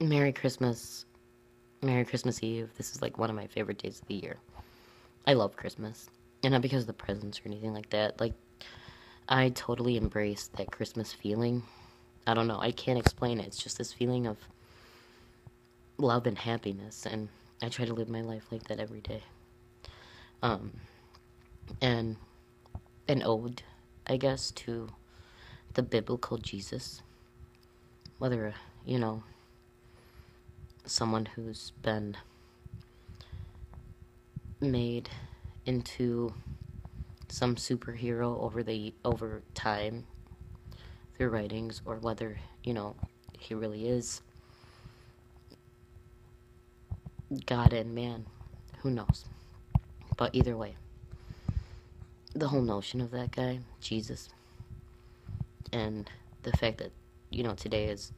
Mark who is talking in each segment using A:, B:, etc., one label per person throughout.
A: Merry Christmas. Merry Christmas Eve. This is like one of my favorite days of the year. I love Christmas. And not because of the presents or anything like that. Like, I totally embrace that Christmas feeling. I don't know. I can't explain it. It's just this feeling of love and happiness. And I try to live my life like that every day. Um, and an ode, I guess, to the biblical Jesus. Whether, you know, someone who's been made into some superhero over time through writings, or whether he really is God and man, who knows. But either way, the whole notion of that guy, Jesus, and the fact that today is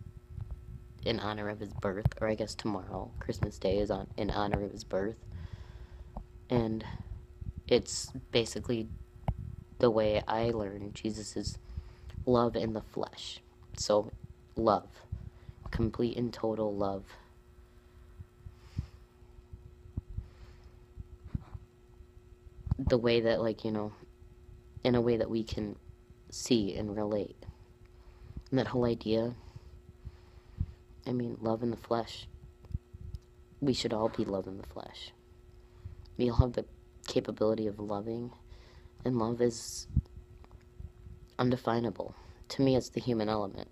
A: in honor of his birth, or I guess tomorrow, Christmas Day, is in honor of his birth, and it's basically the way I learned Jesus is love in the flesh. So, love. Complete and total love. The way that, in a way that we can see and relate. And that whole idea, love in the flesh. We should all be love in the flesh. We all have the capability of loving, and love is undefinable. To me, it's the human element.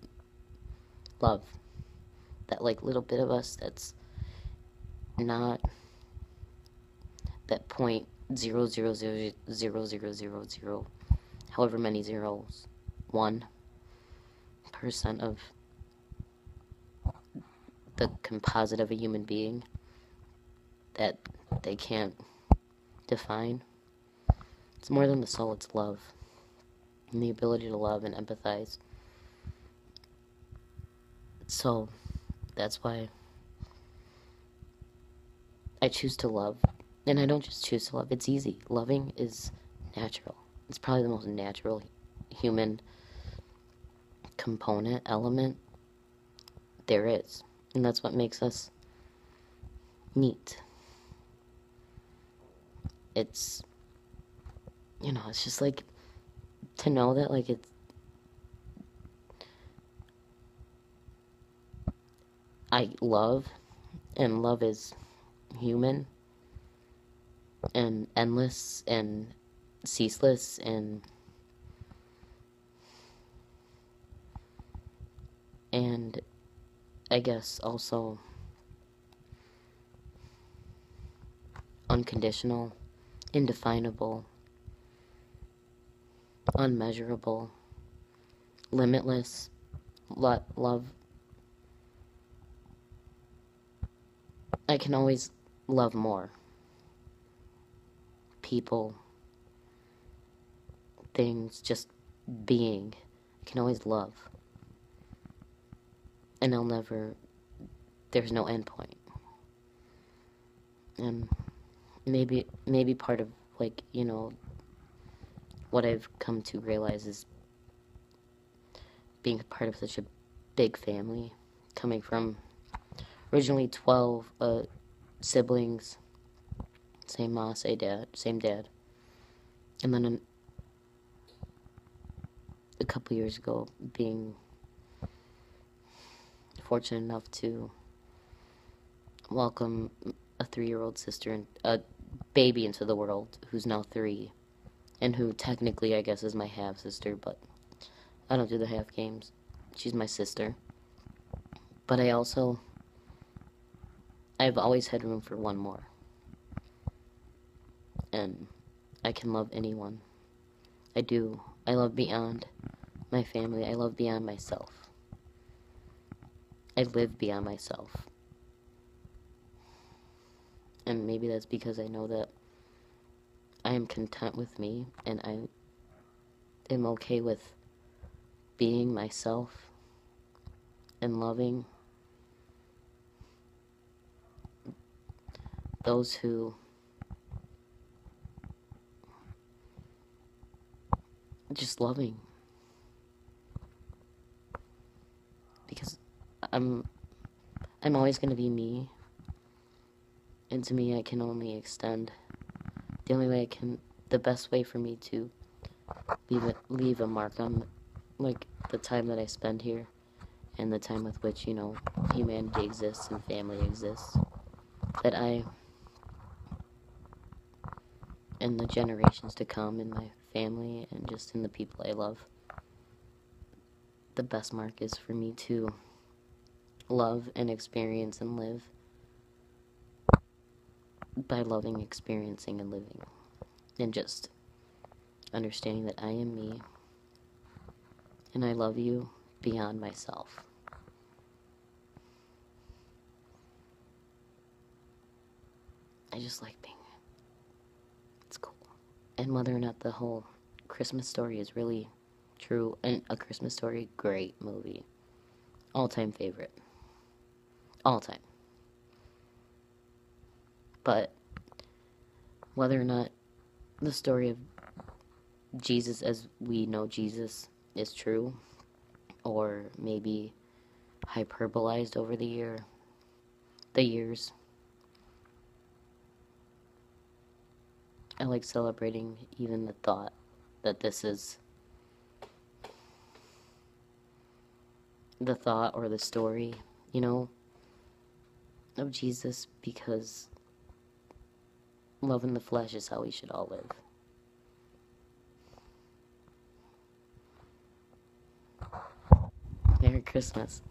A: Love. That, little bit of us that's not that 0.0000000, however many zeros, 1% of the composite of a human being that they can't define. It's more than the soul, it's love. And the ability to love and empathize. So, that's why I choose to love. And I don't just choose to love, it's easy. Loving is natural. It's probably the most natural human component, element there is. And that's what makes us neat. It's, it's just to know that, it's, I love, and love is human, and endless, and ceaseless, and I guess also unconditional, indefinable, unmeasurable, limitless. Love. I can always love more. People, things, just being. I can always love. And there's no end point. And maybe part of, what I've come to realize is being a part of such a big family, coming from originally 12 siblings, same mom, same dad, and then a couple years ago being fortunate enough to welcome a 3-year-old sister and a baby into the world who's now 3, and who technically I guess is my half sister, but I don't do the half games. She's my sister. But I've always had room for one more. And I can love anyone. I do. I love beyond my family. I love beyond myself. I live beyond myself. And maybe that's because I know that I am content with me, and I am okay with being myself and loving those who just loving, because I'm I'm always going to be me, and to me, I can only extend. The only way I can, the best way for me to leave a mark on, like, the time that I spend here, and the time with which, humanity exists and family exists, that I, and the generations to come in my family, and just in the people I love, the best mark is for me to love and experience and live by loving, experiencing, and living, and just understanding that I am me, and I love you beyond myself. I just like being, it's cool. And whether or not the whole Christmas Story is really true, and A Christmas Story, great movie. All-time favorite. All-time. But whether or not the story of Jesus as we know Jesus is true, or maybe hyperbolized over the years, I like celebrating even the thought that this is the thought or the story, of Jesus, because love in the flesh is how we should all live. Merry Christmas.